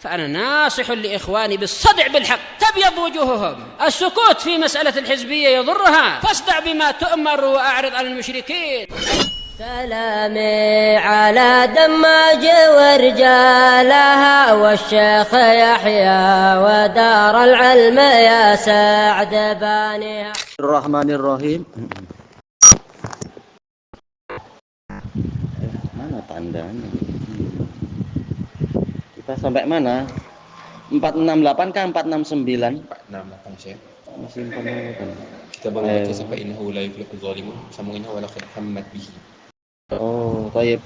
فأنا ناصح لإخواني بالصدع بالحق تبيض وجوههم. السكوت في مسألة الحزبية يضرها، فاصدع بما تؤمر وأعرض عن المشركين. سلامي على دماج ورجالها والشيخ يحيى ودار العلم يا سعد بانيها. Bismillahirrahmanirrahim. Mana tandanya? Kita sampai mana? 468 kah 469? 468 Syekh. Masih 468. Kita baru baca sampai innahu la yuflihu zalimun. Sambunginnya wa laqad hammat bihi. Oh, baik.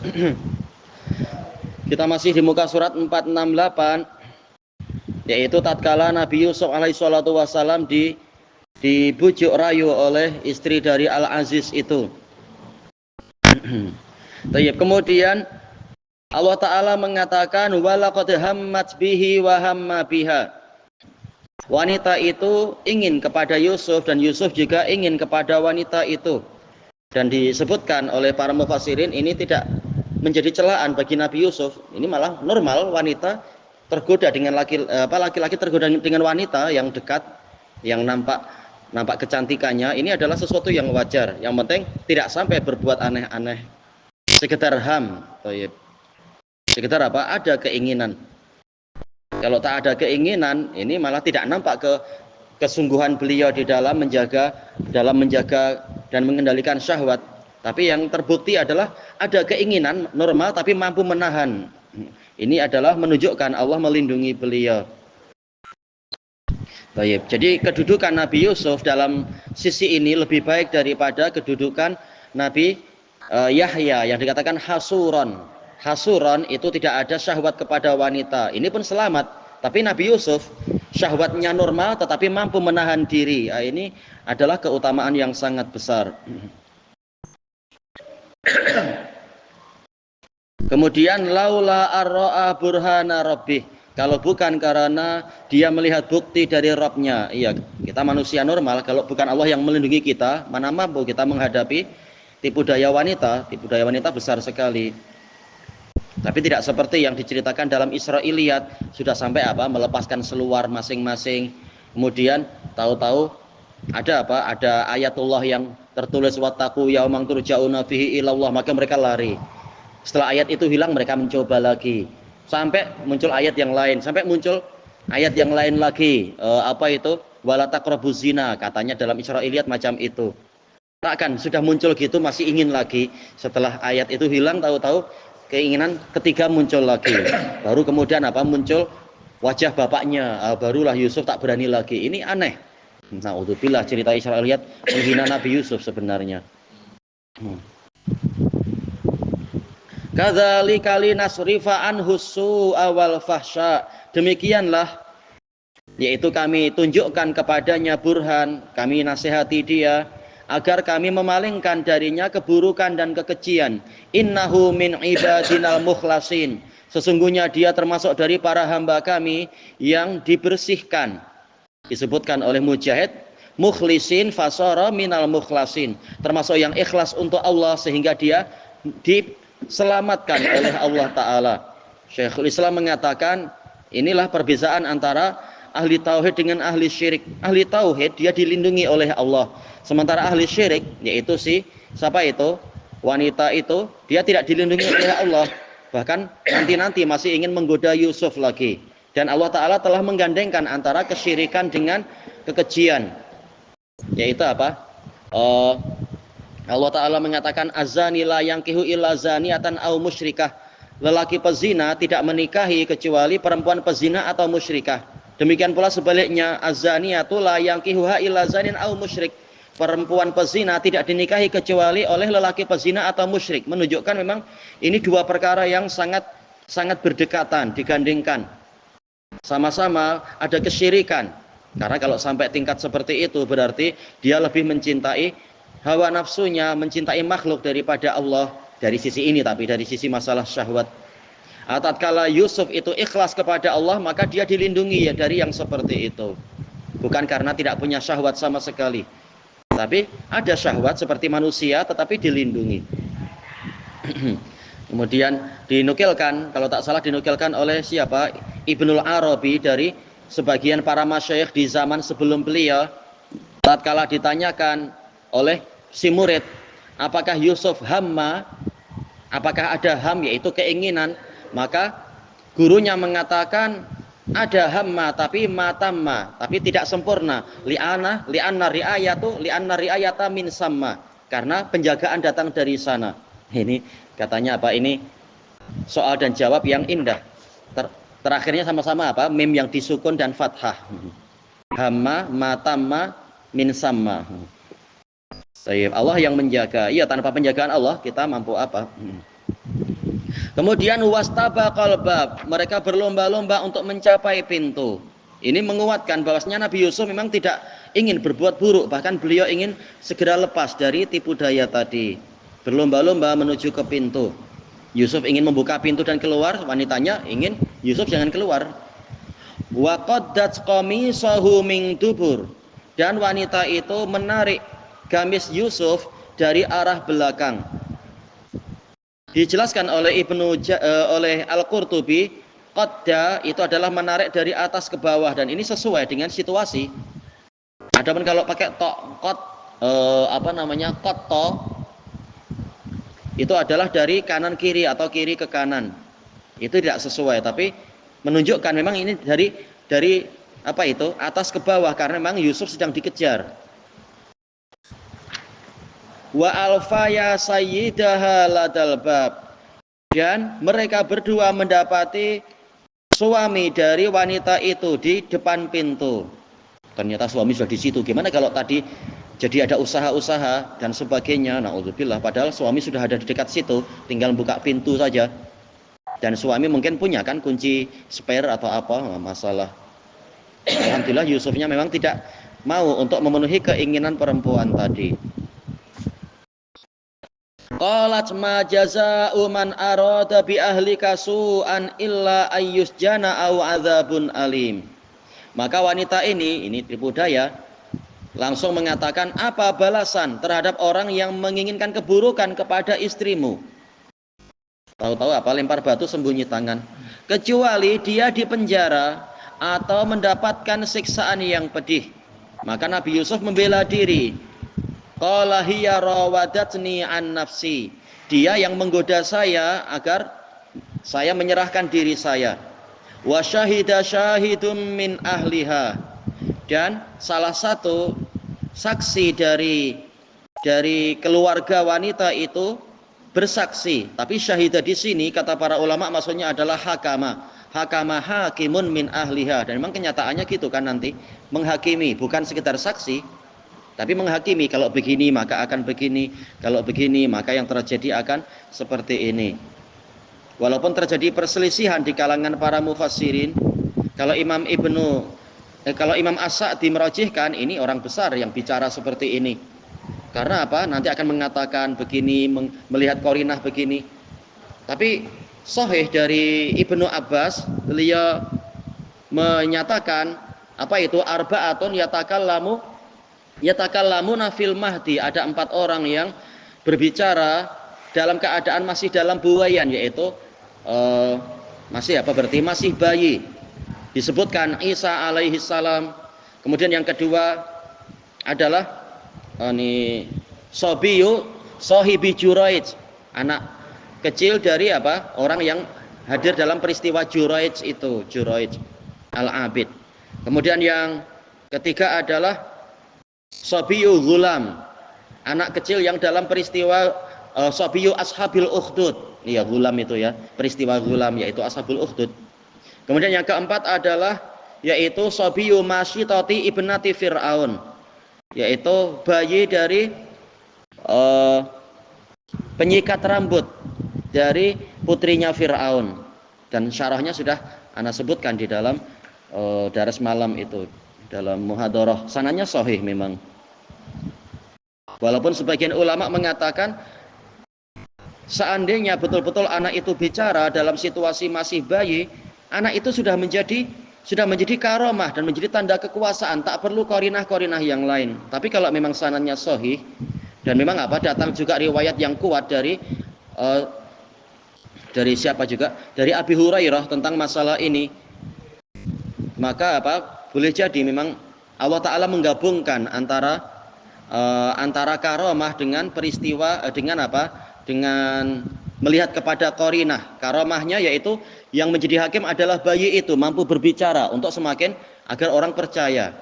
Kita masih di muka surat 468, yaitu tatkala Nabi Yusuf alaihi salatu wasalam dibujuk rayu oleh istri dari Al-Aziz itu. Baik, kemudian Allah Ta'ala mengatakan walaqad hammat bihi wa hamma biha. Wanita itu ingin kepada Yusuf dan Yusuf juga ingin kepada wanita itu. Dan disebutkan oleh para mufassirin ini tidak menjadi celaan bagi Nabi Yusuf. Ini malah normal, wanita tergoda dengan laki-laki tergoda dengan wanita yang dekat, yang nampak kecantikannya. Ini adalah sesuatu yang wajar. Yang penting tidak sampai berbuat aneh-aneh. Sekedar ham, sekedar apa? Ada keinginan. Kalau tak ada keinginan, ini malah tidak nampak kesungguhan beliau di dalam menjaga dan mengendalikan syahwat. Tapi yang terbukti adalah ada keinginan normal tapi mampu menahan. Ini adalah menunjukkan Allah melindungi beliau. Baik, jadi kedudukan Nabi Yusuf dalam sisi ini lebih baik daripada kedudukan Nabi Yahya yang dikatakan hasuron. Hasuron itu tidak ada syahwat kepada wanita. Ini pun selamat. Tapi Nabi Yusuf syahwatnya normal tetapi mampu menahan diri. Ini adalah keutamaan yang sangat besar. Kemudian laula arra'a burhana rabbih, kalau bukan karena dia melihat bukti dari Rabb-nya. Iya, kita manusia normal, kalau bukan Allah yang melindungi kita, mana mampu kita menghadapi tipu daya wanita. Tipu daya wanita besar sekali. Tapi tidak seperti yang diceritakan dalam Israiliyat, sudah sampai melepaskan seluar masing-masing. Kemudian tahu-tahu ada ada ayatullah yang tertulis wattaqu yauman turja'una fihi ilallah, maka mereka lari. Setelah ayat itu hilang, mereka mencoba lagi sampai muncul ayat yang lain, sampai muncul ayat yang lain lagi. Wala taqrabuz zina, katanya dalam Israiliyat macam itu. Takkan sudah muncul gitu masih ingin lagi. Setelah ayat itu hilang, tahu-tahu keinginan ketiga muncul lagi. Baru kemudian muncul wajah bapaknya, barulah Yusuf tak berani lagi. Ini aneh. Na'udzubillah, cerita Israiliyat menghina Nabi Yusuf sebenarnya. Kadzalika linasrifa anhu su'a wal fahsya. Demikianlah, yaitu kami tunjukkan kepadanya burhan, kami nasihati dia agar kami memalingkan darinya keburukan dan kekejian. Innahu min ibadinal mukhlasin. Sesungguhnya dia termasuk dari para hamba kami yang dibersihkan. Disebutkan oleh Mujahid, mukhlisin fasara minal mukhlasin. Termasuk yang ikhlas untuk Allah sehingga dia diselamatkan oleh Allah Ta'ala. Syekhul Islam mengatakan, inilah perbedaan antara ahli tauhid dengan ahli syirik. Ahli tauhid dia dilindungi oleh Allah. Sementara ahli syirik, yaitu siapa itu? Wanita itu, dia tidak dilindungi oleh Allah. Bahkan nanti masih ingin menggoda Yusuf lagi. Dan Allah Ta'ala telah menggandengkan antara kesyirikan dengan kekejian. Yaitu Allah Ta'ala mengatakan azani la yankihu illa zaniatan aw musyrikah. Lelaki pezina tidak menikahi kecuali perempuan pezina atau musyrikah. Demikian pula sebaliknya, az-zaniyatu la yankihuha illa zanin aw musyrik. Perempuan pezina tidak dinikahi kecuali oleh lelaki pezina atau musyrik. Menunjukkan memang ini dua perkara yang sangat berdekatan, digandingkan. Sama-sama ada kesyirikan. Karena kalau sampai tingkat seperti itu berarti dia lebih mencintai hawa nafsunya, mencintai makhluk daripada Allah. Dari sisi ini, tapi dari sisi masalah syahwat. Tatkala Yusuf itu ikhlas kepada Allah, maka dia dilindungi ya dari yang seperti itu. Bukan karena tidak punya syahwat sama sekali, tapi ada syahwat seperti manusia tetapi dilindungi. Kemudian dinukilkan, kalau tak salah dinukilkan oleh siapa? Ibnul Arabi, dari sebagian para masyayikh di zaman sebelum beliau, tatkala ditanyakan oleh si murid, apakah Yusuf hamma, apakah ada ham, yaitu keinginan, maka gurunya mengatakan ada hamma tapi matamma, tapi tidak sempurna. Li'anna riayata min samma, karena penjagaan datang dari sana. Ini katanya apa, ini soal dan jawab yang indah. Terakhirnya sama-sama apa, mim yang disukun dan fathah. Hamma matamma min samma. Allah yang menjaga. Iya, tanpa penjagaan Allah kita mampu apa? Kemudian wastabaqal bab, mereka berlomba-lomba untuk mencapai pintu. Ini menguatkan bahwasanya Nabi Yusuf memang tidak ingin berbuat buruk, bahkan beliau ingin segera lepas dari tipu daya tadi. Berlomba-lomba menuju ke pintu. Yusuf ingin membuka pintu dan keluar, wanitanya ingin Yusuf jangan keluar. Wa qaddat qamisahu min dubur, dan wanita itu menarik gamis Yusuf dari arah belakang. Dijelaskan oleh oleh Al-Qurtubi, qadda itu adalah menarik dari atas ke bawah, dan ini sesuai dengan situasi. Adapun kalau pakai qatta, itu adalah dari kanan kiri atau kiri ke kanan. Itu tidak sesuai, tapi menunjukkan memang ini dari apa itu, atas ke bawah, karena memang Yusuf sedang dikejar. Wa alfaya sayyidaha ladal bab, dan mereka berdua mendapati suami dari wanita itu di depan pintu. Ternyata suami sudah di situ. Gimana kalau tadi jadi ada usaha-usaha dan sebagainya, naudzubillah, padahal suami sudah ada di dekat situ, tinggal buka pintu saja. Dan suami mungkin punya kan kunci spare atau apa, nggak masalah. Alhamdulillah Yusufnya memang tidak mau untuk memenuhi keinginan perempuan tadi. Qalat ma jazaa'u man arada bi ahlika su'an illa ayyusjana au adzabun alim. Maka wanita ini tipu daya, langsung mengatakan, apa balasan terhadap orang yang menginginkan keburukan kepada istrimu? Tahu-tahu apa, lempar batu sembunyi tangan. Kecuali dia dipenjara atau mendapatkan siksaan yang pedih. Maka Nabi Yusuf membela diri. Qala hiya rawadatni an nafsi. Dia yang menggoda saya agar saya menyerahkan diri saya. Wa syahida syahidum min ahliha. Dan salah satu saksi dari keluarga wanita itu bersaksi. Tapi syahidah di sini kata para ulama maksudnya adalah hakama hakimun min ahliha. Dan memang kenyataannya gitu kan, nanti menghakimi, bukan sekedar saksi, tapi menghakimi. Kalau begini maka akan begini, kalau begini maka yang terjadi akan seperti ini. Walaupun terjadi perselisihan di kalangan para mufassirin, kalau Imam As-Sa'di merajihkan ini orang besar yang bicara seperti ini. Karena apa? Nanti akan mengatakan begini, melihat qarinah begini. Tapi sahih dari Ibnu Abbas, beliau menyatakan apa itu, arba'atun yatakallamuna fil mahdi, ada 4 orang yang berbicara dalam keadaan masih dalam buayan, yaitu masih bayi. Disebutkan Isa alaihi salam. Kemudian yang kedua adalah Sohibi Juraij, anak kecil dari apa, orang yang hadir dalam peristiwa Juraij itu, Juraij al-Abid. Kemudian yang ketiga adalah Sobiyu Gulam, anak kecil yang dalam peristiwa Sobiyu Ashabil Ukhdud. Iya, Gulam itu ya, peristiwa Gulam yaitu Ashabul Ukhdud. Kemudian yang keempat adalah yaitu Sobiyu Masyitati ibnati Fir'aun, yaitu bayi dari penyikat rambut dari putrinya Fir'aun. Dan syarahnya sudah ana sebutkan di dalam daras malam itu, dalam muhadharah. Sananya sahih memang. Walaupun sebagian ulama mengatakan seandainya betul-betul anak itu bicara dalam situasi masih bayi, anak itu sudah menjadi karomah dan menjadi tanda kekuasaan, tak perlu qarinah-qarinah yang lain. Tapi kalau memang sanadnya sahih dan memang datang juga riwayat yang kuat dari siapa juga, dari Abi Hurairah tentang masalah ini, Maka boleh jadi memang Allah Ta'ala menggabungkan antara karomah dengan peristiwa dengan melihat kepada qarinah. Karomahnya yaitu yang menjadi hakim adalah bayi itu mampu berbicara untuk semakin agar orang percaya.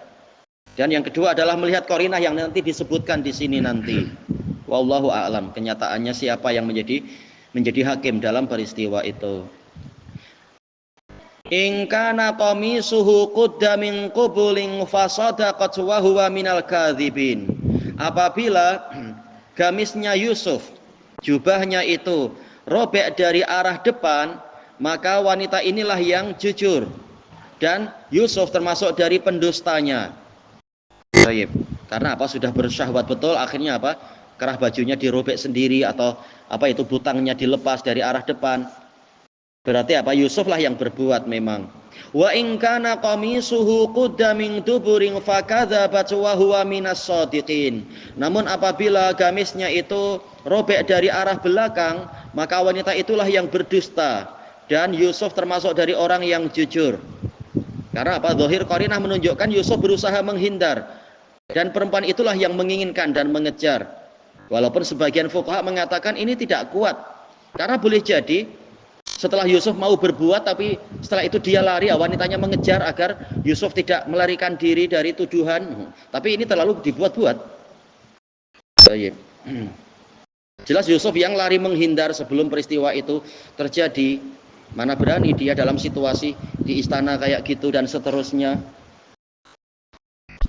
Dan yang kedua adalah melihat qarinah yang nanti disebutkan di sini nanti. Wallahu a'lam. Kenyataannya siapa yang menjadi hakim dalam peristiwa itu. In kana qamisuhu qudda min qubulin fasadaqat wa huwa minal kadzibin. Apabila gamisnya Yusuf, jubahnya itu robek dari arah depan, maka wanita inilah yang jujur dan Yusuf termasuk dari pendustanya. Baik. Karena sudah bersyahwat betul, akhirnya kerah bajunya dirobek sendiri atau butangnya dilepas dari arah depan. Berarti Yusuf lah yang berbuat memang. Wa in kana qamisuhu qudda min duburin fakadzabat wa huwa minas shadiqin. Namun apabila gamisnya itu robek dari arah belakang, maka wanita itulah yang berdusta dan Yusuf termasuk dari orang yang jujur. Karena zahir qarinah menunjukkan Yusuf berusaha menghindar dan perempuan itulah yang menginginkan dan mengejar. Walaupun sebagian fuqaha mengatakan ini tidak kuat. Karena boleh jadi setelah Yusuf mau berbuat, tapi setelah itu dia lari, wanitanya mengejar agar Yusuf tidak melarikan diri dari tuduhan. Tapi ini terlalu dibuat-buat. Jelas Yusuf yang lari menghindar sebelum peristiwa itu terjadi. Mana berani dia dalam situasi di istana kayak gitu dan seterusnya.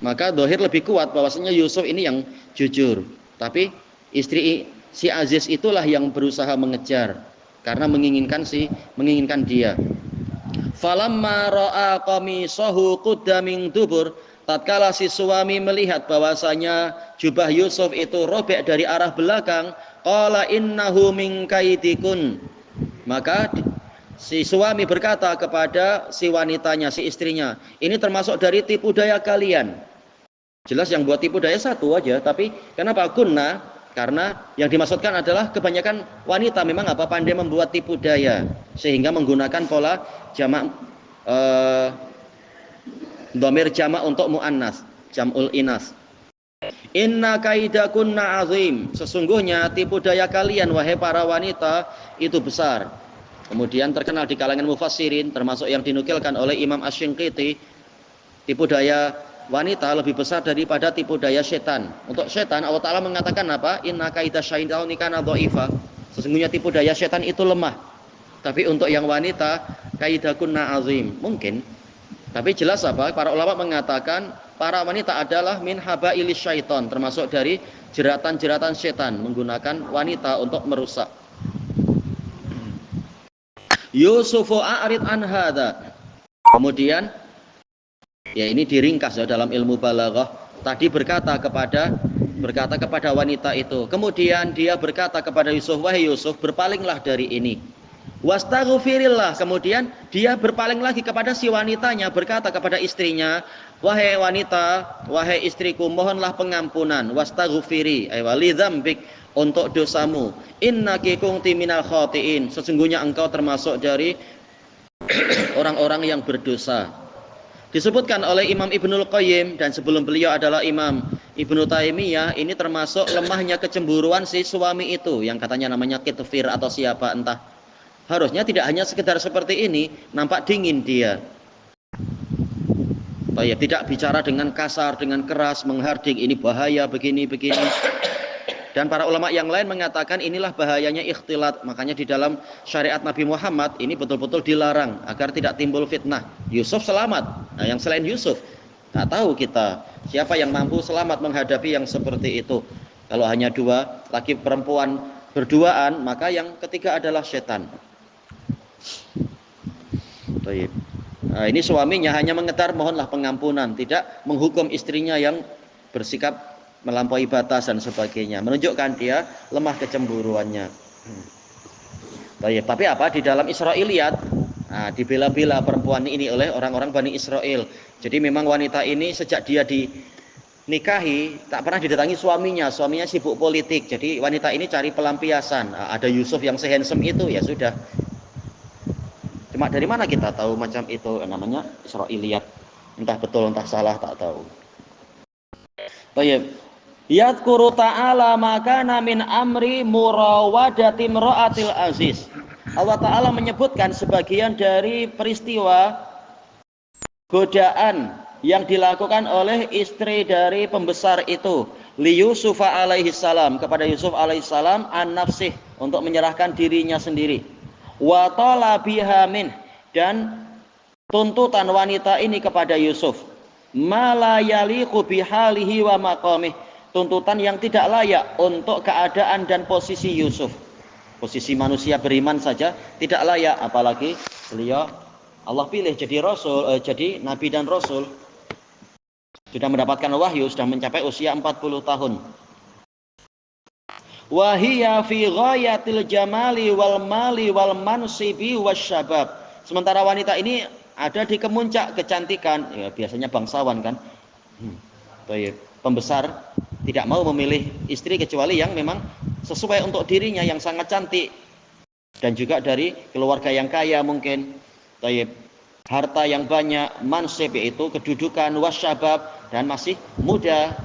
Maka dohir lebih kuat bahwasanya Yusuf ini yang jujur. Tapi istri si Aziz itulah yang berusaha mengejar. Karena menginginkan dia. Falamma ra'a qamisahu qudda min dubur, tatkala si suami melihat bahwasanya jubah Yusuf itu robek dari arah belakang, qala innahu min kaidikun. Maka si suami berkata kepada si wanitanya, si istrinya, ini termasuk dari tipu daya kalian. Jelas yang buat tipu daya satu aja, tapi kenapa kunna? Karena yang dimaksudkan adalah kebanyakan wanita memang pandai membuat tipu daya sehingga menggunakan pola jamak dhamir jamak untuk muannas, jamul inas. Inna kaidakunna azim. Sesungguhnya tipu daya kalian wahai para wanita itu besar. Kemudian terkenal di kalangan mufassirin termasuk yang dinukilkan oleh Imam Asy-Shinqiti, tipu daya wanita lebih besar daripada tipu daya setan. Untuk setan Allah Ta'ala mengatakan inna kaida syaitani kana dhaifa. Sesungguhnya tipu daya setan itu lemah. Tapi untuk yang wanita kaidakunna azim. Mungkin. Tapi jelas para ulama mengatakan para wanita adalah min habailis syaiton, termasuk dari jeratan-jeratan setan menggunakan wanita untuk merusak. Yusufu a'rid an hadza. Kemudian ya ini diringkas dalam ilmu balaghah. Tadi berkata kepada wanita itu. Kemudian dia berkata kepada Yusuf, wahai Yusuf, berpalinglah dari ini. Wastaghfirillah. Kemudian dia berpaling lagi kepada si wanitanya, berkata kepada istrinya, wahai wanita, wahai istriku, mohonlah pengampunan. Wastaghfiri ay walidzambik, untuk dosamu. Innaki kunti minal khati'in. Sesungguhnya engkau termasuk dari orang-orang yang berdosa. Disebutkan oleh Imam Ibnul Qayyim dan sebelum beliau adalah Imam Ibnu Taimiyah, ini termasuk lemahnya kecemburuan si suami itu yang katanya namanya Kitfir atau siapa entah. Harusnya tidak hanya sekedar seperti ini, nampak dingin dia. Tidak bicara dengan kasar, dengan keras, menghardik, ini bahaya begini. Dan para ulama yang lain mengatakan inilah bahayanya ikhtilat. Makanya di dalam syariat Nabi Muhammad ini betul-betul dilarang agar tidak timbul fitnah. Yusuf selamat. Nah, yang selain Yusuf tak tahu kita siapa yang mampu selamat menghadapi yang seperti itu. Kalau hanya dua laki perempuan berduaan, maka yang ketiga adalah setan. Nah, ini suaminya hanya mengetar mohonlah pengampunan, tidak menghukum istrinya yang bersikap melampaui batas dan sebagainya, menunjukkan dia lemah kecemburuannya. Tapi di dalam Israiliyat dibela-bela perempuan ini oleh orang-orang Bani Israel. Jadi memang wanita ini sejak dia dinikahi tak pernah didatangi suaminya sibuk politik. Jadi wanita ini cari pelampiasan. Ada Yusuf yang sehandsome itu, ya sudah. Cuma dari mana kita tahu macam itu? Namanya Israiliyat. Entah betul entah salah tak tahu. Baik. Yadhkuru ta'ala makana min amri murawadati imra'atil aziz. Allah Ta'ala menyebutkan sebagian dari peristiwa godaan yang dilakukan oleh istri dari pembesar itu, li Yusuf alaihi salam, kepada Yusuf alaihi salam, an nafsih, untuk menyerahkan dirinya sendiri, wa talabiha min, dan tuntutan wanita ini kepada Yusuf, ma la yaliqu bihalihi wa maqamih, tuntutan yang tidak layak untuk keadaan dan posisi Yusuf. Posisi manusia beriman saja tidak layak, apalagi beliau Allah pilih jadi rasul, jadi nabi dan rasul, sudah mendapatkan wahyu, sudah mencapai usia 40 tahun. Wa hiya fi ghayatil jamali wal mali wal mansibi wasyabab. Sementara wanita ini ada di kemuncak kecantikan, ya biasanya bangsawan kan. Pembesar tidak mau memilih istri kecuali yang memang sesuai untuk dirinya, yang sangat cantik, dan juga dari keluarga yang kaya mungkin. Harta yang banyak, mansib yaitu kedudukan, wasyabab, dan masih muda.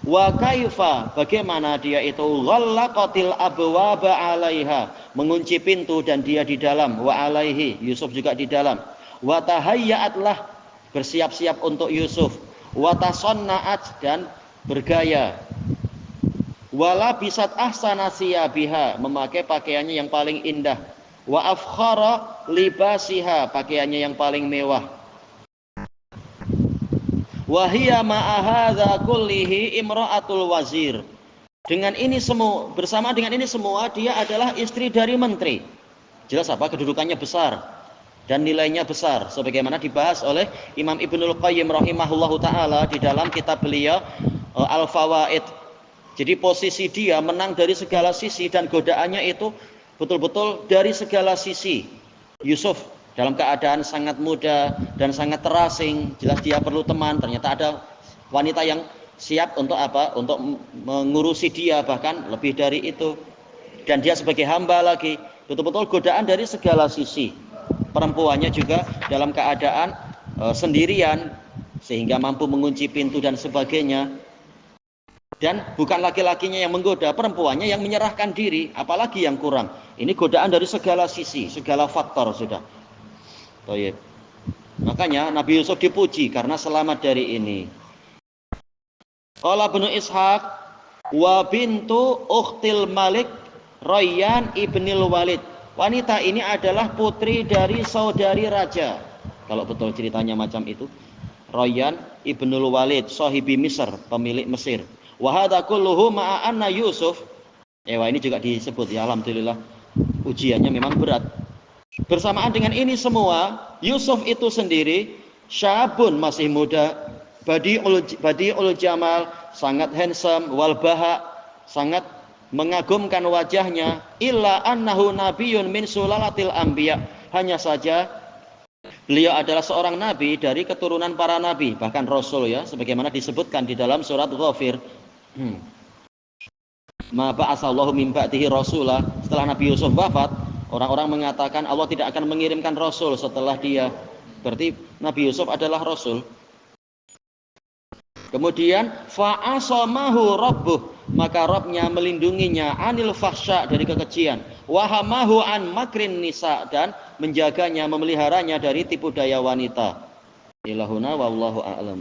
Wa kaifa, bagaimana dia itu ghallaqatil abwaba 'alaiha, mengunci pintu dan dia di dalam, wa 'alaihi, Yusuf juga di dalam. Wa tahayya'atlah, bersiap-siap untuk Yusuf. Wa tasanna'at, dan bergaya. Wala bisat ahsana siyabiha, memakai pakaiannya yang paling indah. Wa afkhara libasiha, pakaiannya yang paling mewah. Wa hiya ma'a hadza kullihi imra'atul wazir. Dengan ini semua, bersama dengan ini semua, dia adalah istri dari menteri. Jelas apa? Kedudukannya besar dan nilainya besar, sebagaimana dibahas oleh Imam Ibnul Qayyim rahimahullahu taala di dalam kitab beliau Al-Fawaid. Jadi posisi dia menang dari segala sisi, dan godaannya itu betul-betul dari segala sisi. Yusuf dalam keadaan sangat muda dan sangat terasing, jelas dia perlu teman. Ternyata ada wanita yang siap untuk apa? Untuk mengurusi dia, bahkan lebih dari itu. Dan dia sebagai hamba lagi, betul-betul godaan dari segala sisi. Perempuannya juga dalam keadaan sendirian, sehingga mampu mengunci pintu dan sebagainya. Dan bukan laki-lakinya yang menggoda, perempuannya yang menyerahkan diri, apalagi yang kurang. Ini godaan dari segala sisi, segala faktor sudah. Makanya Nabi Yusuf dipuji karena selamat dari ini. Qala Ibnu Ishaq wa bintu ukhtil Malik Rayyan ibnil Walid. Wanita ini adalah putri dari saudari raja. Kalau betul ceritanya macam itu. Rayyan ibnul Walid, sahibi Misr, pemilik Mesir. Wa hadza kulluhu ma'a anna Yusuf. Wah, ini juga disebut ya, alhamdulillah. Ujiannya memang berat. Bersamaan dengan ini semua, Yusuf itu sendiri syabun, masih muda, badi'ul jamal, sangat handsome, wal baha, sangat mengagumkan wajahnya. Illa annahu nabiyyun min sulalatil anbiya. Hanya saja beliau adalah seorang nabi dari keturunan para nabi, bahkan rasul ya, sebagaimana disebutkan di dalam surat Ghafir. Ma ba'asallahu min ba'dihi rasulah. Setelah Nabi Yusuf wafat, orang-orang mengatakan Allah tidak akan mengirimkan rasul setelah dia. Berarti Nabi Yusuf adalah rasul. Kemudian fa'asamahu rabbuh, maka Rabbnya melindunginya anil fahsya, dari kekejian, wahamahu an makrin nisa, dan menjaganya, memeliharanya dari tipu daya wanita. Ilahuna wallahu a'lam.